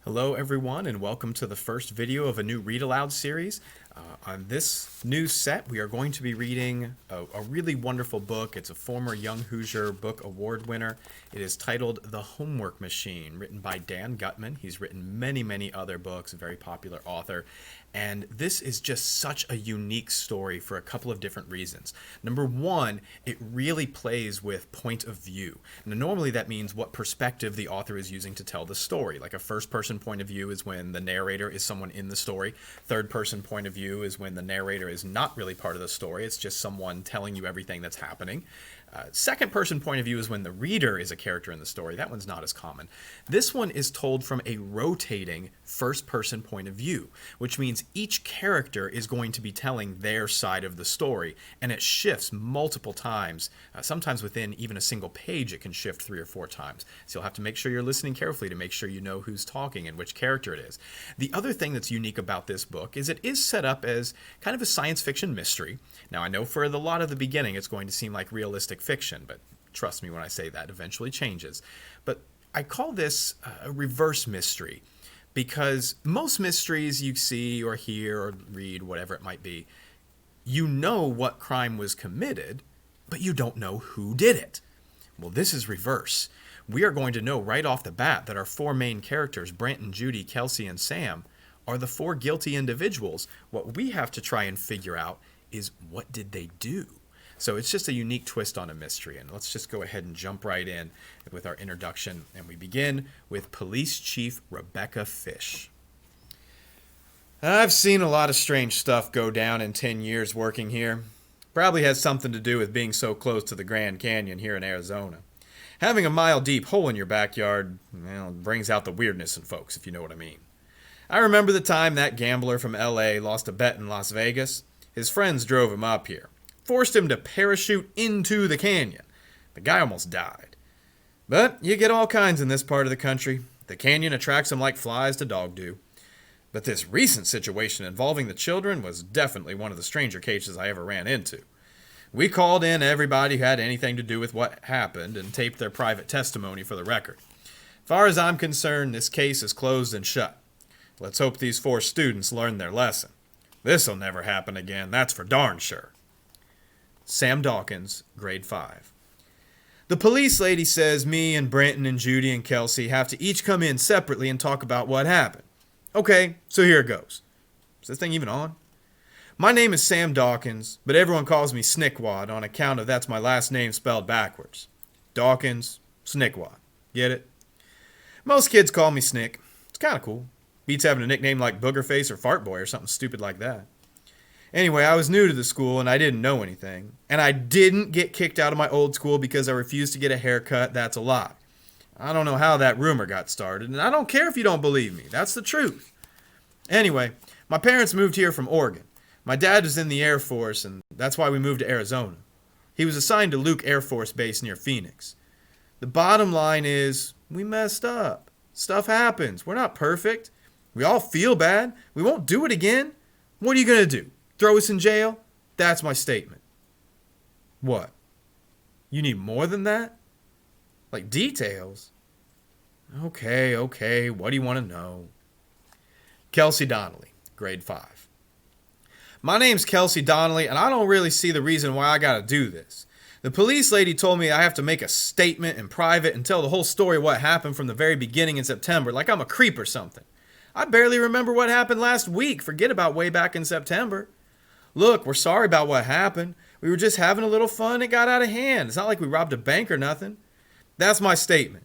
Hello everyone and welcome to the first video of a new Read Aloud series. On this new set we are going to be reading a really wonderful book. It's a former Young Hoosier Book Award winner. It is titled The Homework Machine, written by Dan Gutman. He's written many other books, a very popular author. And this is just such a unique story for a couple of different reasons. Number one, it really plays with point of view. Now, normally that means what perspective the author is using to tell the story. Like a first-person point of view is when the narrator is someone in the story. Third-person point of view is when the narrator is not really part of the story. It's just someone telling you everything that's happening. Second-person point of view is when the reader is a character in the story. That one's not as common. This one is told from a rotating first-person point of view, which means each character is going to be telling their side of the story, and it shifts multiple times. Sometimes within even a single page it can shift 3 or 4 times. So you'll have to make sure you're listening carefully to make sure you know who's talking and which character it is. The other thing that's unique about this book is it is set up as kind of a science fiction mystery. Now I know for a lot of the beginning it's going to seem like realistic fiction, but trust me when I say that eventually changes. But I call this a reverse mystery because most mysteries you see or hear or read, whatever it might be, you know what crime was committed, but you don't know who did it. Well, this is reverse. We are going to know right off the bat that our 4 main characters, Branton, Judy, Kelsey, and Sam, are the 4 guilty individuals. What we have to try and figure out is what did they do? So it's just a unique twist on a mystery, and let's just go ahead and jump right in with our introduction, and we begin with Police Chief Rebecca Fish. I've seen a lot of strange stuff go down in 10 years working here. Probably has something to do with being so close to the Grand Canyon here in Arizona. Having a mile-deep hole in your backyard, well, brings out the weirdness in folks, if you know what I mean. I remember the time that gambler from LA lost a bet in Las Vegas. His friends drove him up here. Forced him to parachute into the canyon. The guy almost died. But you get all kinds in this part of the country. The canyon attracts them like flies to dog do. But this recent situation involving the children was definitely one of the stranger cases I ever ran into. We called in everybody who had anything to do with what happened and taped their private testimony for the record. As far as I'm concerned, this case is closed and shut. Let's hope these 4 students learn their lesson. This'll never happen again, that's for darn sure. Sam Dawkins, grade 5. The police lady says me and Branton and Judy and Kelsey have to each come in separately and talk about what happened. Okay, so here it goes. Is this thing even on? My name is Sam Dawkins, but everyone calls me Snickwad on account of that's my last name spelled backwards. Dawkins, Snickwad. Get it? Most kids call me Snick. It's kind of cool. Beats having a nickname like Boogerface or Fart Boy or something stupid like that. Anyway, I was new to the school and I didn't know anything. And I didn't get kicked out of my old school because I refused to get a haircut. That's a lie. I don't know how that rumor got started, and I don't care if you don't believe me. That's the truth. Anyway, my parents moved here from Oregon. My dad was in the Air Force, and that's why we moved to Arizona. He was assigned to Luke Air Force Base near Phoenix. The bottom line is, we messed up. Stuff happens. We're not perfect. We all feel bad. We won't do it again. What are you going to do? Throw us in jail? That's my statement. What? You need more than that? Like details? Okay, what do you want to know? Kelsey Donnelly, grade 5. My name's Kelsey Donnelly, and I don't really see the reason why I gotta do this. The police lady told me I have to make a statement in private and tell the whole story of what happened from the very beginning in September, like I'm a creep or something. I barely remember what happened last week, forget about way back in September. Look, we're sorry about what happened. We were just having a little fun. It got out of hand. It's not like we robbed a bank or nothing. That's my statement.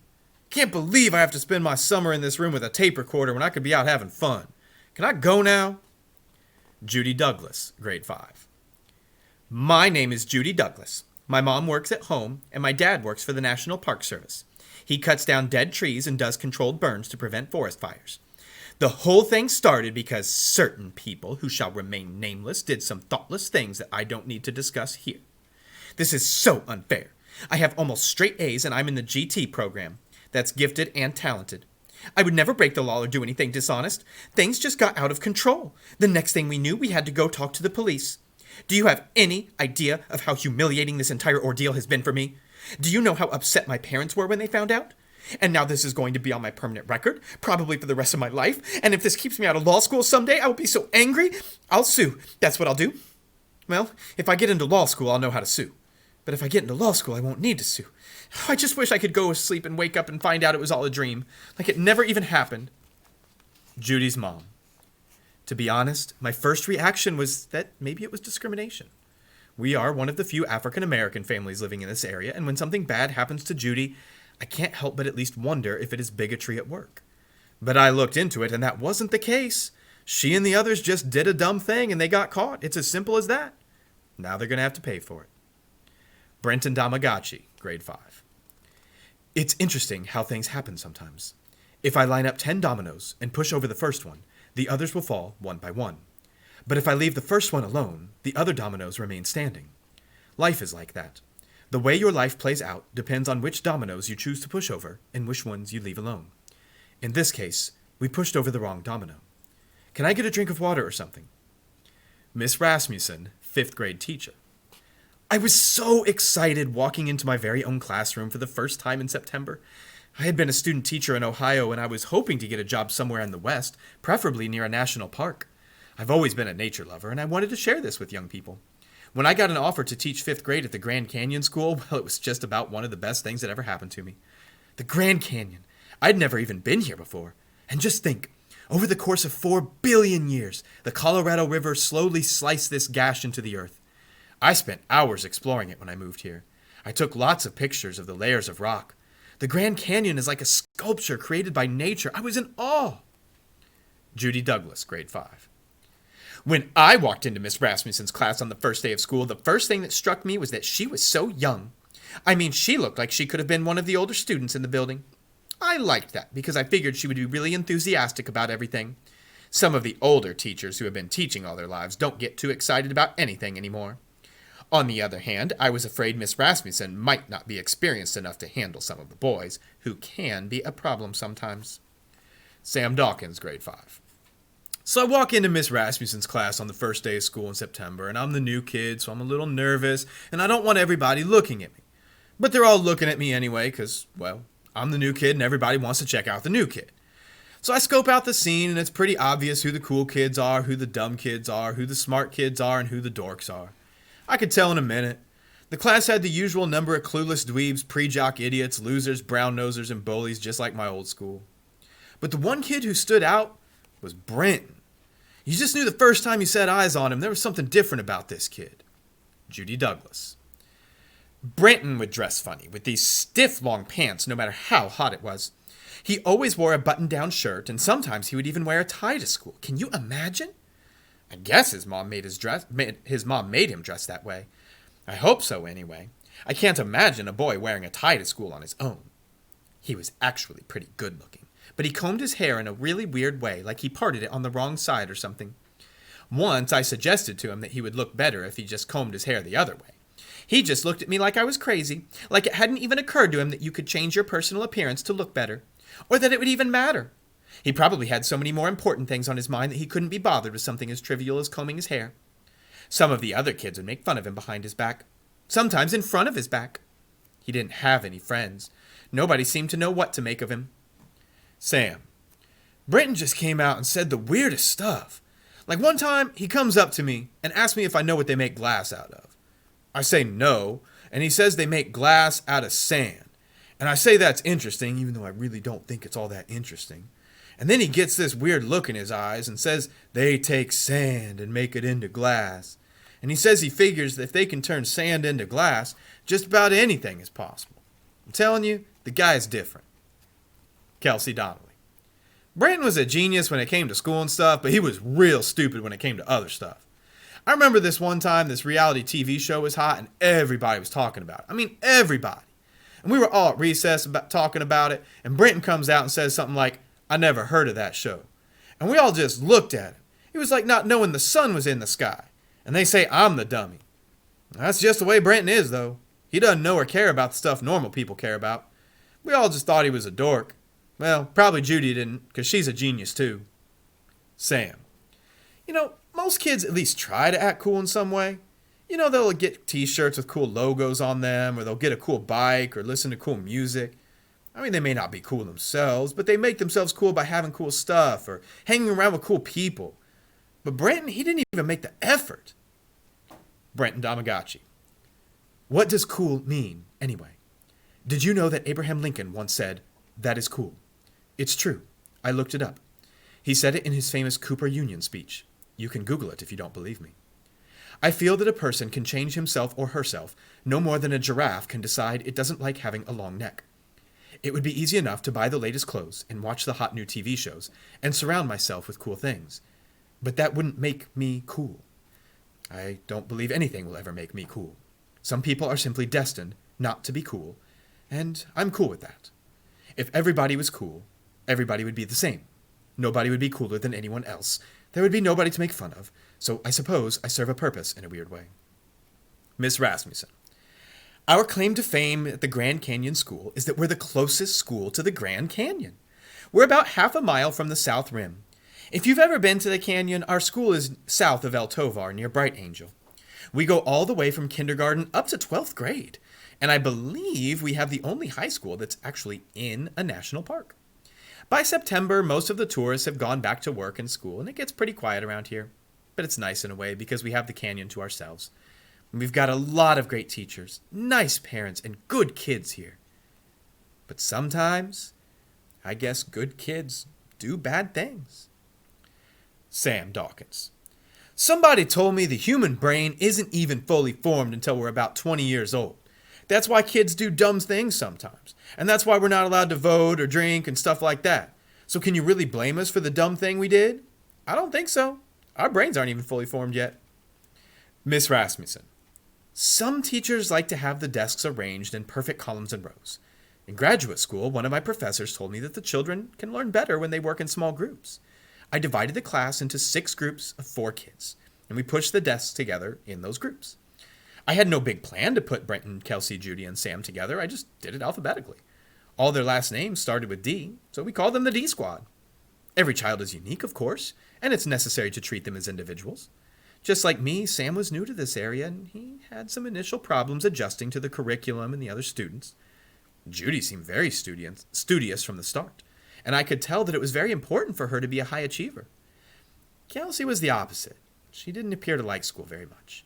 Can't believe I have to spend my summer in this room with a tape recorder when I could be out having fun. Can I go now? Judy Douglas, grade 5. My name is Judy Douglas. My mom works at home, and my dad works for the National Park Service. He cuts down dead trees and does controlled burns to prevent forest fires. The whole thing started because certain people who shall remain nameless did some thoughtless things that I don't need to discuss here. This is so unfair. I have almost straight A's and I'm in the GT program. That's gifted and talented. I would never break the law or do anything dishonest. Things just got out of control. The next thing we knew, we had to go talk to the police. Do you have any idea of how humiliating this entire ordeal has been for me? Do you know how upset my parents were when they found out? And now this is going to be on my permanent record, probably for the rest of my life. And if this keeps me out of law school someday, I will be so angry. I'll sue. That's what I'll do. Well, if I get into law school, I'll know how to sue. But if I get into law school, I won't need to sue. I just wish I could go to sleep and wake up and find out it was all a dream, like it never even happened. Judy's mom. To be honest, my first reaction was that maybe it was discrimination. We are one of the few African American families living in this area, and when something bad happens to Judy, I can't help but at least wonder if it is bigotry at work. But I looked into it, and that wasn't the case. She and the others just did a dumb thing, and they got caught. It's as simple as that. Now they're going to have to pay for it. Brenton Damagachi, grade 5. It's interesting how things happen sometimes. If I line up 10 dominoes and push over the first one, the others will fall one by one. But if I leave the first one alone, the other dominoes remain standing. Life is like that. The way your life plays out depends on which dominoes you choose to push over and which ones you leave alone. In this case, we pushed over the wrong domino. Can I get a drink of water or something? Miss Rasmussen, 5th grade teacher. I was so excited walking into my very own classroom for the first time in September. I had been a student teacher in Ohio, and I was hoping to get a job somewhere in the West, preferably near a national park. I've always been a nature lover, and I wanted to share this with young people. When I got an offer to teach 5th grade at the Grand Canyon School, well, it was just about one of the best things that ever happened to me. The Grand Canyon. I'd never even been here before. And just think, over the course of 4 billion years, the Colorado River slowly sliced this gash into the earth. I spent hours exploring it when I moved here. I took lots of pictures of the layers of rock. The Grand Canyon is like a sculpture created by nature. I was in awe. Judy Douglas, grade 5. When I walked into Miss Rasmussen's class on the first day of school, the first thing that struck me was that she was so young. I mean, she looked like she could have been one of the older students in the building. I liked that because I figured she would be really enthusiastic about everything. Some of the older teachers who have been teaching all their lives don't get too excited about anything anymore. On the other hand, I was afraid Miss Rasmussen might not be experienced enough to handle some of the boys, who can be a problem sometimes. Sam Dawkins, grade 5. So I walk into Miss Rasmussen's class on the first day of school in September, and I'm the new kid, so I'm a little nervous, and I don't want everybody looking at me. But they're all looking at me anyway, because, well, I'm the new kid, and everybody wants to check out the new kid. So I scope out the scene, and it's pretty obvious who the cool kids are, who the dumb kids are, who the smart kids are, and who the dorks are. I could tell in a minute. The class had the usual number of clueless dweebs, pre-jock idiots, losers, brown-nosers, and bullies, just like my old school. But the one kid who stood out was Brenton. You just knew the first time you set eyes on him, there was something different about this kid. Judy Douglas. Brenton would dress funny, with these stiff long pants, no matter how hot it was. He always wore a button-down shirt, and sometimes he would even wear a tie to school. Can you imagine? I guess his mom made him dress that way. I hope so, anyway. I can't imagine a boy wearing a tie to school on his own. He was actually pretty good-looking, but he combed his hair in a really weird way, like he parted it on the wrong side or something. Once I suggested to him that he would look better if he just combed his hair the other way. He just looked at me like I was crazy, like it hadn't even occurred to him that you could change your personal appearance to look better, or that it would even matter. He probably had so many more important things on his mind that he couldn't be bothered with something as trivial as combing his hair. Some of the other kids would make fun of him behind his back, sometimes in front of his back. He didn't have any friends. Nobody seemed to know what to make of him. Sam. Brenton just came out and said the weirdest stuff. Like one time, he comes up to me and asks me if I know what they make glass out of. I say no, and he says they make glass out of sand. And I say that's interesting, even though I really don't think it's all that interesting. And then he gets this weird look in his eyes and says they take sand and make it into glass. And he says he figures that if they can turn sand into glass, just about anything is possible. I'm telling you, the guy's different. Kelsey Donnelly. Brenton was a genius when it came to school and stuff, but he was real stupid when it came to other stuff. I remember this one time this reality TV show was hot and everybody was talking about it. I mean, everybody. And we were all at recess talking about it, and Brenton comes out and says something like, I never heard of that show. And we all just looked at him. It was like not knowing the sun was in the sky. And they say I'm the dummy. That's just the way Brenton is, though. He doesn't know or care about the stuff normal people care about. We all just thought he was a dork. Well, probably Judy didn't, because she's a genius, too. Sam. You know, most kids at least try to act cool in some way. You know, they'll get t-shirts with cool logos on them, or they'll get a cool bike, or listen to cool music. I mean, they may not be cool themselves, but they make themselves cool by having cool stuff or hanging around with cool people. But Brenton, he didn't even make the effort. Brenton Damagachi. What does cool mean, anyway? Did you know that Abraham Lincoln once said, "That is cool"? It's true. I looked it up. He said it in his famous Cooper Union speech. You can Google it if you don't believe me. I feel that a person can change himself or herself no more than a giraffe can decide it doesn't like having a long neck. It would be easy enough to buy the latest clothes and watch the hot new TV shows and surround myself with cool things. But that wouldn't make me cool. I don't believe anything will ever make me cool. Some people are simply destined not to be cool, and I'm cool with that. If everybody was cool, everybody would be the same. Nobody would be cooler than anyone else. There would be nobody to make fun of, so I suppose I serve a purpose in a weird way. Miss Rasmussen. Our claim to fame at the Grand Canyon School is that we're the closest school to the Grand Canyon. We're about half a mile from the South Rim. If you've ever been to the canyon, our school is south of El Tovar near Bright Angel. We go all the way from kindergarten up to 12th grade, and I believe we have the only high school that's actually in a national park. By September, most of the tourists have gone back to work and school, and it gets pretty quiet around here. But it's nice in a way because we have the canyon to ourselves. We've got a lot of great teachers, nice parents, and good kids here. But sometimes, I guess good kids do bad things. Sam Dawkins. Somebody told me the human brain isn't even fully formed until we're about 20 years old. That's why kids do dumb things sometimes. And that's why we're not allowed to vote or drink and stuff like that. So can you really blame us for the dumb thing we did? I don't think so. Our brains aren't even fully formed yet. Miss Rasmussen. Some teachers like to have the desks arranged in perfect columns and rows. In graduate school, one of my professors told me that the children can learn better when they work in small groups. I divided the class into 6 groups of 4 kids, and we pushed the desks together in those groups. I had no big plan to put Brenton, Kelsey, Judy, and Sam together. I just did it alphabetically. All their last names started with D, so we called them the D Squad. Every child is unique, of course, and it's necessary to treat them as individuals. Just like me, Sam was new to this area, and he had some initial problems adjusting to the curriculum and the other students. Judy seemed very studious from the start, and I could tell that it was very important for her to be a high achiever. Kelsey was the opposite. She didn't appear to like school very much.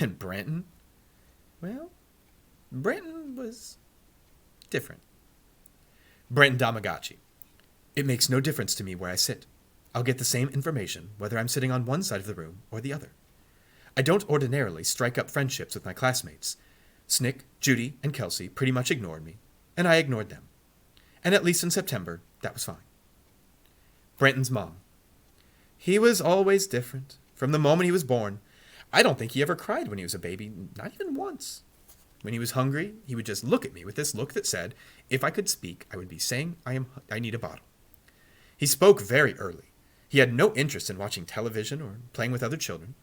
And Brenton? Well, Brenton was different. Brenton Damagachi. It makes no difference to me where I sit. I'll get the same information whether I'm sitting on one side of the room or the other. I don't ordinarily strike up friendships with my classmates. Snick, Judy, and Kelsey pretty much ignored me, and I ignored them. And at least in September, that was fine. Brenton's mom. He was always different. From the moment he was born, I don't think he ever cried when he was a baby, not even once. When he was hungry, he would just look at me with this look that said, if I could speak, I would be saying, I need a bottle. He spoke very early. He had no interest in watching television or playing with other children.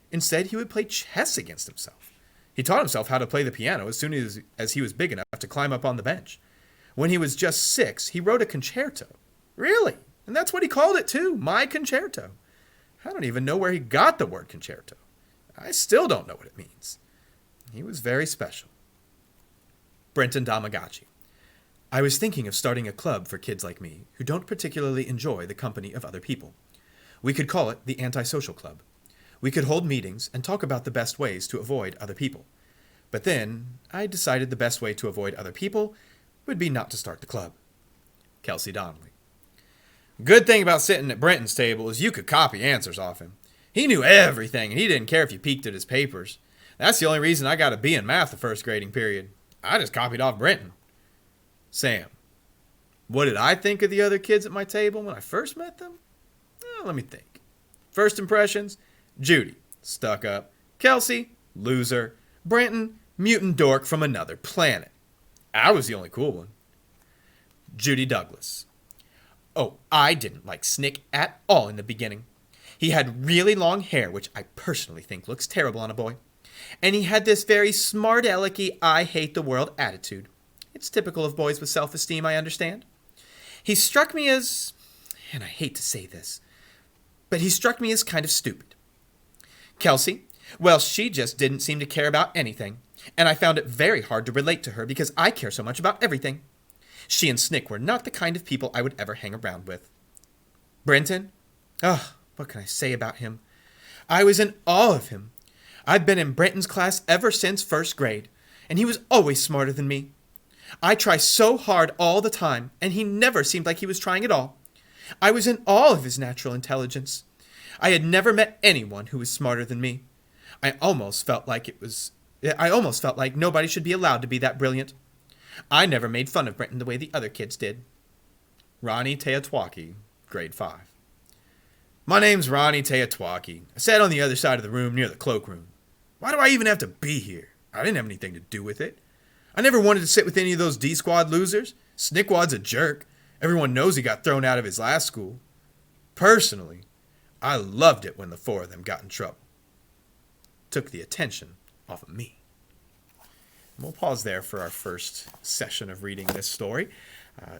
Instead, he would play chess against himself. He taught himself how to play the piano as soon as he was big enough to climb up on the bench. When he was just 6, he wrote a concerto. Really? And that's what he called it too, my concerto. I don't even know where he got the word concerto. I still don't know what it means. He was very special. Brenton Damagachi. I was thinking of starting a club for kids like me who don't particularly enjoy the company of other people. We could call it the Antisocial Club. We could hold meetings and talk about the best ways to avoid other people. But then I decided the best way to avoid other people would be not to start the club. Kelsey Donnelly. Good thing about sitting at Brenton's table is you could copy answers off him. He knew everything, and he didn't care if you peeked at his papers. That's the only reason I got a B in math the first grading period. I just copied off Brenton. Sam. What did I think of the other kids at my table when I first met them? Let me think. First impressions, Judy, stuck up. Kelsey, loser. Brenton, mutant dork from another planet. I was the only cool one. Judy Douglas. Oh, I didn't like Snick at all in the beginning. He had really long hair, which I personally think looks terrible on a boy. And he had this very smart alecky I hate the world attitude. It's typical of boys with self-esteem, I understand. He struck me as, and I hate to say this, but he struck me as kind of stupid. Kelsey, well, she just didn't seem to care about anything, and I found it very hard to relate to her because I care so much about everything. She and Snick were not the kind of people I would ever hang around with. Brenton? Oh, what can I say about him? I was in awe of him. I've been in Brenton's class ever since first grade, and he was always smarter than me. I try so hard all the time, and he never seemed like he was trying at all. I was in awe of his natural intelligence. I had never met anyone who was smarter than me. I almost felt like nobody should be allowed to be that brilliant. I never made fun of Brenton the way the other kids did. Ronnie Teotwalkie, grade 5. My name's Ronnie Teotwalkie. I sat on the other side of the room near the cloakroom. Why do I even have to be here? I didn't have anything to do with it. I never wanted to sit with any of those D-Squad losers. Snickwad's a jerk. Everyone knows he got thrown out of his last school. Personally, I loved it when the 4 of them got in trouble. Took the attention off of me. And we'll pause there for our first session of reading this story.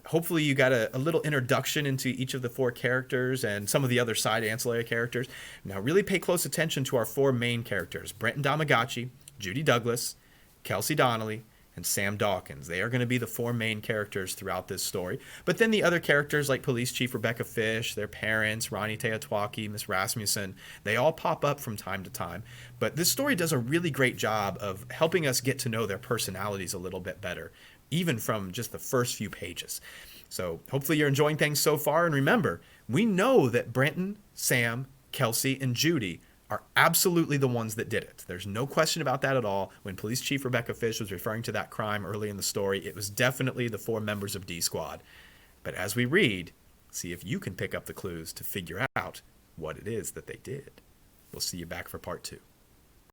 Hopefully you got a little introduction into each of the 4 characters and some of the other side ancillary characters. Now really pay close attention to our 4 main characters, Brenton Damagachi, Judy Douglas, Kelsey Donnelly, and Sam Dawkins. They are going to be the 4 main characters throughout this story. But then the other characters like Police Chief Rebecca Fish, their parents, Ronnie Teotwalkie, Miss Rasmussen, they all pop up from time to time. But this story does a really great job of helping us get to know their personalities a little bit better, even from just the first few pages. So hopefully you're enjoying things so far. And remember, we know that Brenton, Sam, Kelsey, and Judy are absolutely the ones that did it. There's no question about that at all. When Police Chief Rebecca Fish was referring to that crime early in the story, it was definitely the 4 members of D Squad. But as we read, see if you can pick up the clues to figure out what it is that they did. We'll see you back for part 2.